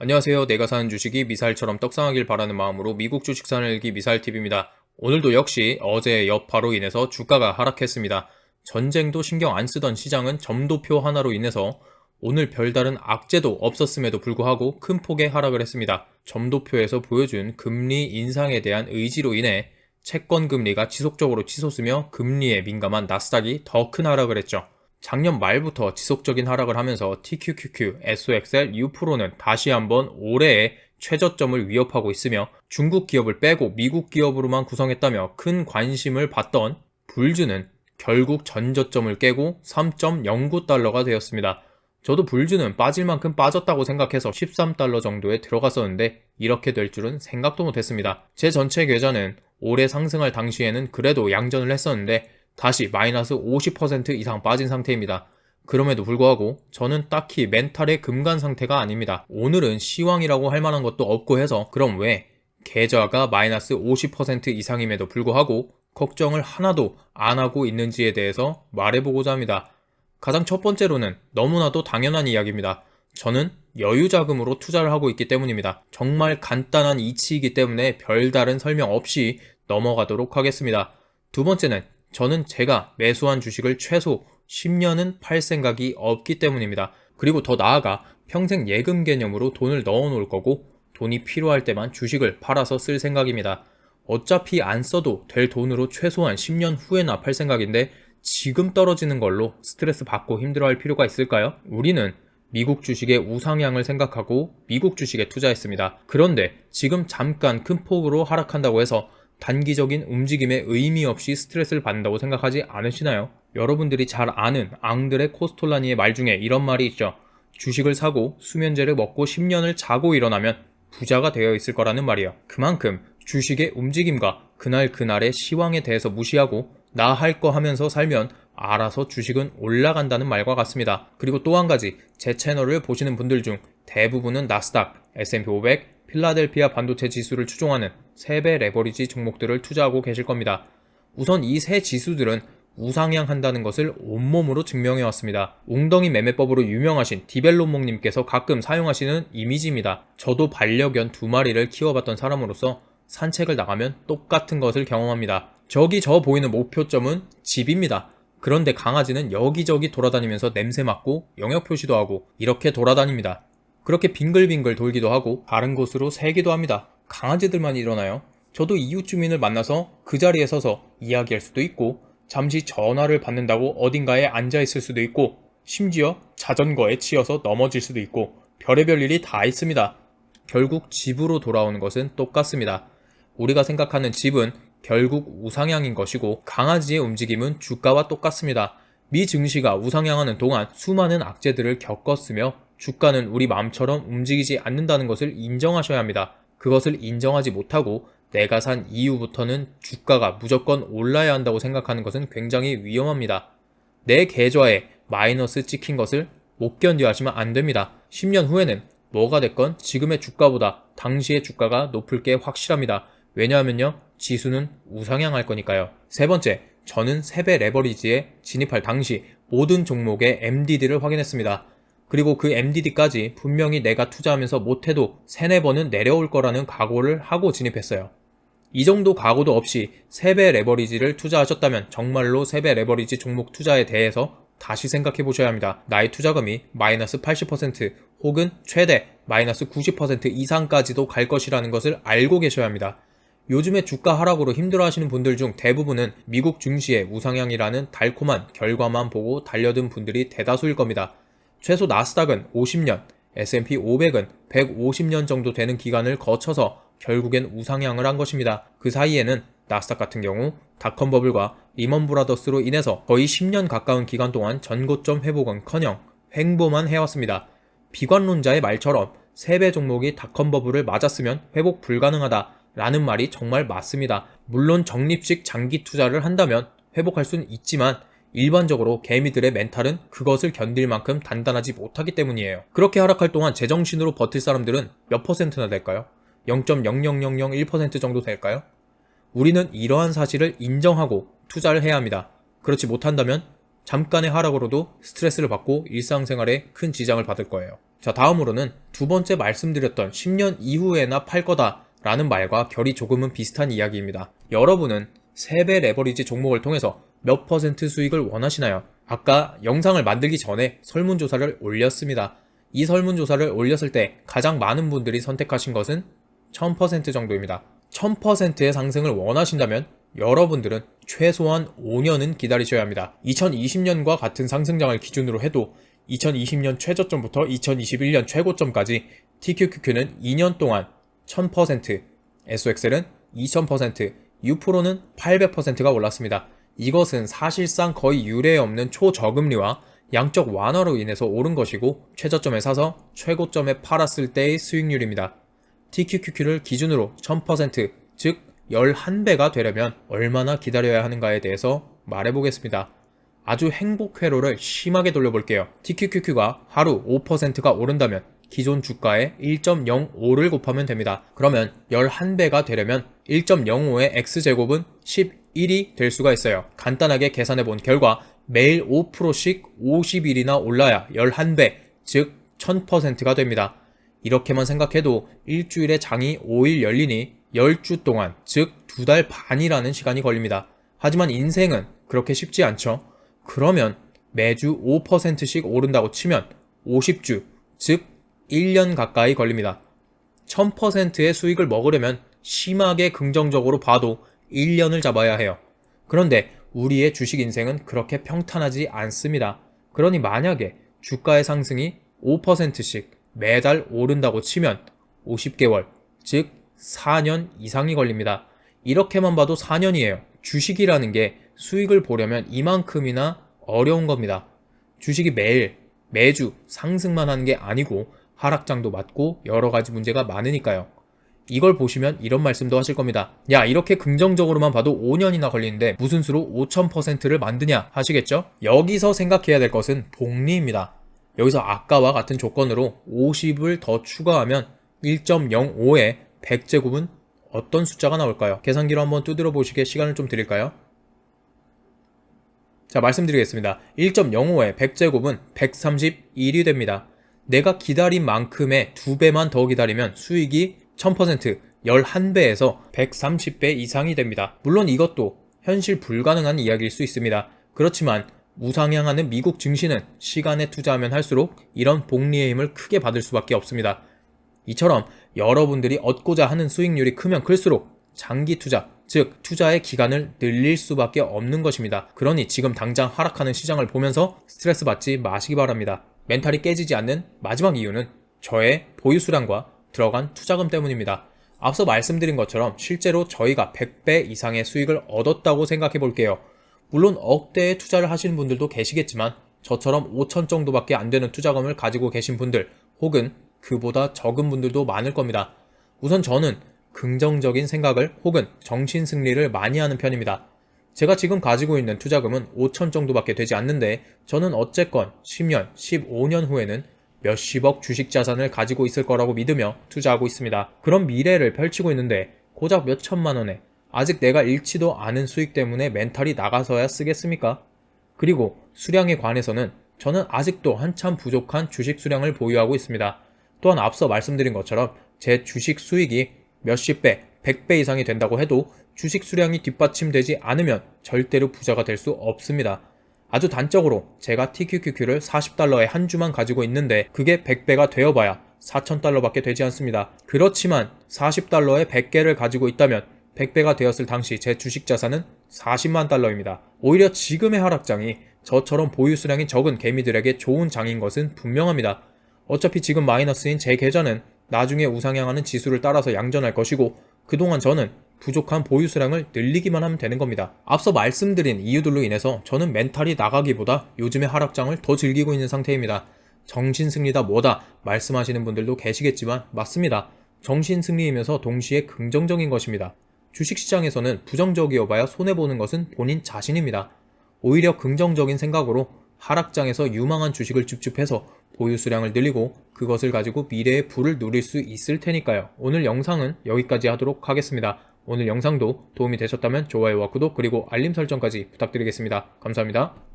안녕하세요. 내가 사는 주식이 미사일처럼 떡상하길 바라는 마음으로 미국 주식 사는 일기 미사일TV입니다. 오늘도 역시 어제의 여파로 인해서 주가가 하락했습니다. 전쟁도 신경 안 쓰던 시장은 점도표 하나로 인해서 오늘 별다른 악재도 없었음에도 불구하고 큰 폭의 하락을 했습니다. 점도표에서 보여준 금리 인상에 대한 의지로 인해 채권 금리가 지속적으로 치솟으며 금리에 민감한 나스닥이 더 큰 하락을 했죠. 작년 말부터 지속적인 하락을 하면서 TQQQ, SOXL, U-Pro는 다시 한번 올해의 최저점을 위협하고 있으며 중국 기업을 빼고 미국 기업으로만 구성했다며 큰 관심을 받던 불주는 결국 전저점을 깨고 3.09달러가 되었습니다. 저도 불주는 빠질 만큼 빠졌다고 생각해서 13달러 정도에 들어갔었는데 이렇게 될 줄은 생각도 못했습니다. 제 전체 계좌는 올해 상승할 당시에는 그래도 양전을 했었는데 다시 마이너스 50% 이상 빠진 상태입니다. 그럼에도 불구하고 저는 딱히 멘탈의 금간 상태가 아닙니다. 오늘은 시황이라고 할 만한 것도 없고 해서 그럼 왜 계좌가 마이너스 50% 이상임에도 불구하고 걱정을 하나도 안 하고 있는지에 대해서 말해보고자 합니다. 가장 첫 번째로는 너무나도 당연한 이야기입니다. 저는 여유자금으로 투자를 하고 있기 때문입니다. 정말 간단한 이치이기 때문에 별다른 설명 없이 넘어가도록 하겠습니다. 두 번째는 저는 제가 매수한 주식을 최소 10년은 팔 생각이 없기 때문입니다. 그리고 더 나아가 평생 예금 개념으로 돈을 넣어 놓을 거고 돈이 필요할 때만 주식을 팔아서 쓸 생각입니다. 어차피 안 써도 될 돈으로 최소한 10년 후에나 팔 생각인데 지금 떨어지는 걸로 스트레스 받고 힘들어할 필요가 있을까요? 우리는 미국 주식의 우상향을 생각하고 미국 주식에 투자했습니다. 그런데 지금 잠깐 큰 폭으로 하락한다고 해서 단기적인 움직임에 의미 없이 스트레스를 받는다고 생각하지 않으시나요? 여러분들이 잘 아는 앙드레 코스톨라니의 말 중에 이런 말이 있죠. 주식을 사고 수면제를 먹고 10년을 자고 일어나면 부자가 되어 있을 거라는 말이에요. 그만큼 주식의 움직임과 그날그날의 시황에 대해서 무시하고 나 할 거 하면서 살면 알아서 주식은 올라간다는 말과 같습니다. 그리고 또 한 가지, 제 채널을 보시는 분들 중 대부분은 나스닥, S&P 500, 필라델피아 반도체 지수를 추종하는 3배 레버리지 종목들을 투자하고 계실 겁니다. 우선 이 세 지수들은 우상향한다는 것을 온몸으로 증명해왔습니다. 웅덩이 매매법으로 유명하신 디벨롭몽님께서 가끔 사용하시는 이미지입니다. 저도 반려견 2마리를 키워봤던 사람으로서 산책을 나가면 똑같은 것을 경험합니다. 저기 저 보이는 목표점은 집입니다. 그런데 강아지는 여기저기 돌아다니면서 냄새 맡고 영역 표시도 하고 이렇게 돌아다닙니다. 그렇게 빙글빙글 돌기도 하고 다른 곳으로 새기도 합니다. 강아지들만 일어나요. 저도 이웃 주민을 만나서 그 자리에 서서 이야기할 수도 있고 잠시 전화를 받는다고 어딘가에 앉아 있을 수도 있고 심지어 자전거에 치여서 넘어질 수도 있고 별의별 일이 다 있습니다. 결국 집으로 돌아오는 것은 똑같습니다. 우리가 생각하는 집은 결국 우상향인 것이고 강아지의 움직임은 주가와 똑같습니다. 미 증시가 우상향하는 동안 수많은 악재들을 겪었으며 주가는 우리 마음처럼 움직이지 않는다는 것을 인정하셔야 합니다. 그것을 인정하지 못하고 내가 산 이후부터는 주가가 무조건 올라야 한다고 생각하는 것은 굉장히 위험합니다. 내 계좌에 마이너스 찍힌 것을 못 견뎌 하시면 안 됩니다. 10년 후에는 뭐가 됐건 지금의 주가보다 당시의 주가가 높을 게 확실합니다. 왜냐하면요, 지수는 우상향할 거니까요. 세 번째, 저는 3배 레버리지에 진입할 당시 모든 종목의 MDD를 확인했습니다. 그리고 그 MDD까지 분명히 내가 투자하면서 못해도 3-4번은 내려올 거라는 각오를 하고 진입했어요. 이 정도 각오도 없이 3배 레버리지를 투자하셨다면 정말로 3배 레버리지 종목 투자에 대해서 다시 생각해 보셔야 합니다. 나의 투자금이 마이너스 80% 혹은 최대 마이너스 90% 이상까지도 갈 것이라는 것을 알고 계셔야 합니다. 요즘에 주가 하락으로 힘들어하시는 분들 중 대부분은 미국 증시의 우상향이라는 달콤한 결과만 보고 달려든 분들이 대다수일 겁니다. 최소 나스닥은 50년, S&P 500은 150년 정도 되는 기간을 거쳐서 결국엔 우상향을 한 것입니다. 그 사이에는 나스닥 같은 경우 닷컴 버블과 리먼 브라더스로 인해서 거의 10년 가까운 기간 동안 전고점 회복은커녕 횡보만 해왔습니다. 비관론자의 말처럼 3배 종목이 닷컴 버블을 맞았으면 회복 불가능하다 라는 말이 정말 맞습니다. 물론 적립식 장기 투자를 한다면 회복할 수는 있지만 일반적으로 개미들의 멘탈은 그것을 견딜 만큼 단단하지 못하기 때문이에요. 그렇게 하락할 동안 제정신으로 버틸 사람들은 몇 퍼센트나 될까요? 0.00001% 정도 될까요? 우리는 이러한 사실을 인정하고 투자를 해야 합니다. 그렇지 못한다면 잠깐의 하락으로도 스트레스를 받고 일상생활에 큰 지장을 받을 거예요. 자, 다음으로는 두 번째 말씀드렸던 10년 이후에나 팔 거다 라는 말과 결이 조금은 비슷한 이야기입니다. 여러분은 3배 레버리지 종목을 통해서 몇 % 수익을 원하시나요? 아까 영상을 만들기 전에 설문조사를 올렸습니다. 이 설문조사를 올렸을 때 가장 많은 분들이 선택하신 것은 1000% 정도입니다. 1000%의 상승을 원하신다면 여러분들은 최소한 5년은 기다리셔야 합니다. 2020년과 같은 상승장을 기준으로 해도 2020년 최저점부터 2021년 최고점까지 TQQQ는 2년 동안 1000%, SOXL은 2000%, U-PRO는 800%가 올랐습니다. 이것은 사실상 거의 유례 없는 초저금리와 양적 완화로 인해서 오른 것이고 최저점에 사서 최고점에 팔았을 때의 수익률입니다. TQQQ를 기준으로 1000%, 즉 11배가 되려면 얼마나 기다려야 하는가에 대해서 말해보겠습니다. 아주 행복 회로를 심하게 돌려볼게요. TQQQ가 하루 5%가 오른다면 기존 주가에 1.05를 곱하면 됩니다. 그러면 11배가 되려면 1.05의 x제곱은 11이 될 수가 있어요. 간단하게 계산해 본 결과 매일 5%씩 50일이나 올라야 11배, 즉 1000%가 됩니다. 이렇게만 생각해도 일주일에 장이 5일 열리니 10주 동안, 즉 2달 반이라는 시간이 걸립니다. 하지만 인생은 그렇게 쉽지 않죠. 그러면 매주 5%씩 오른다고 치면 50주, 즉 1년 가까이 걸립니다. 1000%의 수익을 먹으려면 심하게 긍정적으로 봐도 1년을 잡아야 해요. 그런데 우리의 주식 인생은 그렇게 평탄하지 않습니다. 그러니 만약에 주가의 상승이 5%씩 매달 오른다고 치면 50개월, 즉 4년 이상이 걸립니다. 이렇게만 봐도 4년이에요. 주식이라는 게 수익을 보려면 이만큼이나 어려운 겁니다. 주식이 매주 상승만 하는 게 아니고 하락장도 맞고 여러 가지 문제가 많으니까요. 이걸 보시면 이런 말씀도 하실 겁니다. 야, 이렇게 긍정적으로만 봐도 5년이나 걸리는데 무슨 수로 5000%를 만드냐 하시겠죠? 여기서 생각해야 될 것은 복리입니다. 여기서 아까와 같은 조건으로 50을 더 추가하면 1.05에 100제곱은 어떤 숫자가 나올까요? 계산기로 한번 두드려 보시게 시간을 좀 드릴까요? 자, 말씀드리겠습니다. 1.05에 100제곱은 131이 됩니다. 내가 기다린 만큼의 2배만 더 기다리면 수익이 1000%, 11배에서 130배 이상이 됩니다. 물론 이것도 현실 불가능한 이야기일 수 있습니다. 그렇지만 우상향하는 미국 증시는 시간에 투자하면 할수록 이런 복리의 힘을 크게 받을 수밖에 없습니다. 이처럼 여러분들이 얻고자 하는 수익률이 크면 클수록 장기 투자, 즉 투자의 기간을 늘릴 수밖에 없는 것입니다. 그러니 지금 당장 하락하는 시장을 보면서 스트레스 받지 마시기 바랍니다. 멘탈이 깨지지 않는 마지막 이유는 저의 보유 수량과 들어간 투자금 때문입니다. 앞서 말씀드린 것처럼 실제로 저희가 100배 이상의 수익을 얻었다고 생각해 볼게요. 물론 억대의 투자를 하시는 분들도 계시겠지만 저처럼 5천 정도밖에 안 되는 투자금을 가지고 계신 분들 혹은 그보다 적은 분들도 많을 겁니다. 우선 저는 긍정적인 생각을 혹은 정신승리를 많이 하는 편입니다. 제가 지금 가지고 있는 투자금은 5천 정도밖에 되지 않는데 저는 어쨌건 10년, 15년 후에는 몇십억 주식 자산을 가지고 있을 거라고 믿으며 투자하고 있습니다. 그런 미래를 펼치고 있는데 고작 몇 천만 원에 아직 내가 잃지도 않은 수익 때문에 멘탈이 나가서야 쓰겠습니까? 그리고 수량에 관해서는 저는 아직도 한참 부족한 주식 수량을 보유하고 있습니다. 또한 앞서 말씀드린 것처럼 제 주식 수익이 몇십 배, 100배 이상이 된다고 해도 주식 수량이 뒷받침되지 않으면 절대로 부자가 될 수 없습니다. 아주 단적으로 제가 TQQQ를 40달러에 한 주만 가지고 있는데 그게 100배가 되어봐야 4,000달러밖에 되지 않습니다. 그렇지만 40달러에 100개를 가지고 있다면 100배가 되었을 당시 제 주식 자산은 40만 달러입니다. 오히려 지금의 하락장이 저처럼 보유 수량이 적은 개미들에게 좋은 장인 것은 분명합니다. 어차피 지금 마이너스인 제 계좌는 나중에 우상향하는 지수를 따라서 양전할 것이고 그동안 저는 부족한 보유 수량을 늘리기만 하면 되는 겁니다. 앞서 말씀드린 이유들로 인해서 저는 멘탈이 나가기보다 요즘의 하락장을 더 즐기고 있는 상태입니다. 정신승리다 뭐다 말씀하시는 분들도 계시겠지만 맞습니다. 정신승리이면서 동시에 긍정적인 것입니다. 주식시장에서는 부정적이어봐야 손해보는 것은 본인 자신입니다. 오히려 긍정적인 생각으로 하락장에서 유망한 주식을 줍줍해서 보유 수량을 늘리고 그것을 가지고 미래의 부를 누릴 수 있을 테니까요. 오늘 영상은 여기까지 하도록 하겠습니다. 오늘 영상도 도움이 되셨다면 좋아요와 구독 그리고 알림 설정까지 부탁드리겠습니다. 감사합니다.